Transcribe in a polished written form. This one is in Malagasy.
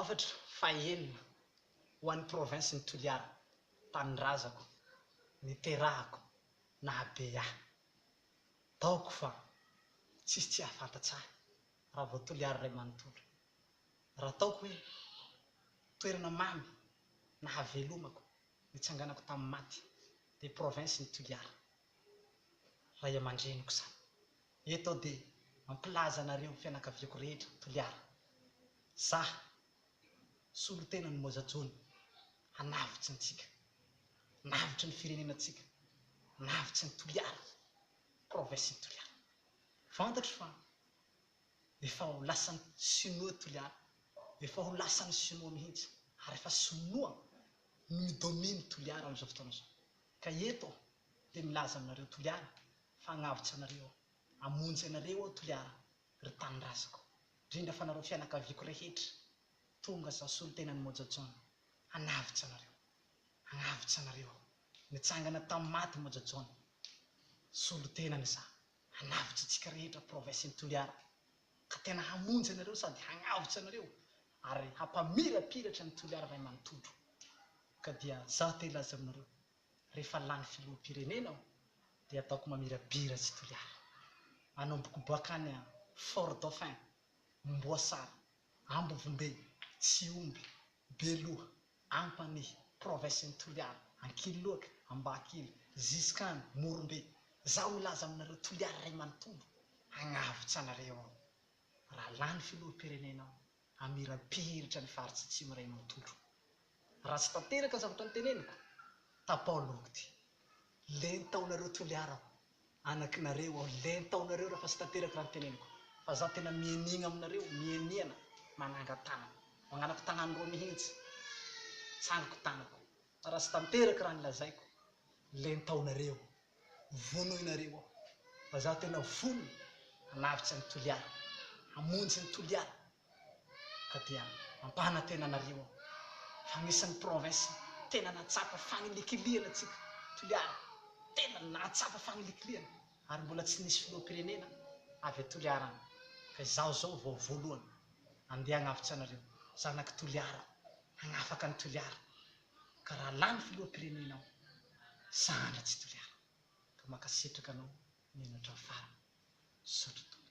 afatra fahenina ho an'ny province ny Toliara tanindrazako niterahako na abea taoko fa tsisy tsy ahafantatsahy raha vao Toliara ray manontolo raha taoko hoe toerana mamy na havelomako nitsanganako tamin'ny maty de province ny Toliara ray aman-dreniko zany eto aho dia mampilaza anareo fianakaviako rehetra Toliara zah solotena ny Mojajony hanavitsy antsika navitry ny firenenantsika navitsy ny Toliara province ny Toliara fantatro fa efa ho lasan'ny Sinoa Toliara efa ho lasan'ny Sinoa mihitsy ary efa Sinoa no midominy Toliara amin'izao fotoana izao ka eto dia milaza aminareo Toliara fagnavitsy anareo hamonjy anareo aho Toliara ry tanindrazako indrindra fa nareo fianakaviako rehetra tonga za solotena ny Mojajony hanavitsy anareo nitsangana tamin'ny maty Mojajony solotenany za hanavitsy antsika rehetra province ny Toliara ka tena hamonjy anareo sady hagnavitsy anareo ary hampamirapiratra ny Toliara ray manontolo ka dia zaho te hilaza aminareo rehefa lany filoham-pirenena aho dia ataoko mamirapiratsy Toliara anomboko bakany a Fort Dauphin Mboasary Ambovombe Tsiomby Beloha Ampanihy province ny Toliara Ankiloaka Ambakily Ziskany Morombe zaho milaza aminareo Toliara ray manontolo hagnavitsy anareo aho raha lany filoham-pirenena aho hamirapiratra ny faritsy atsimo ray manontolo raha tsy tanteraka zavatra niteneniko tapaoloko ty leny taonareo Toliara anakinareo aho leny taonareo raha fa tsy tanteraka raha niteneniko fa zaho tena mienigna aminareo mieniana manangan-tanana magnanako tagnany roa mihitsy tsangako tagnako fa raha tsy tanteraka raha nilazaiko leny taonareo vonoinareo aho fa zaho tena vono hanavitsy ny Toliara hamonjy ny Toliara ka dia mampanantena anareo aho fa anisan'ny province tena natsapa fagnilikiliana atsika Toliara tena natsapa fagnilikiliana ary mbola tsy nisy filoham-pirenena avy Toliara any ka izaho zao vao voalohany andeha hagnavitsy anareo zanaky Toliara hagnafaka ny Toliara ka raha lany filoham-pirenena aho sandratsy Toliara ka mankasitraka anao mianatra farany sotroto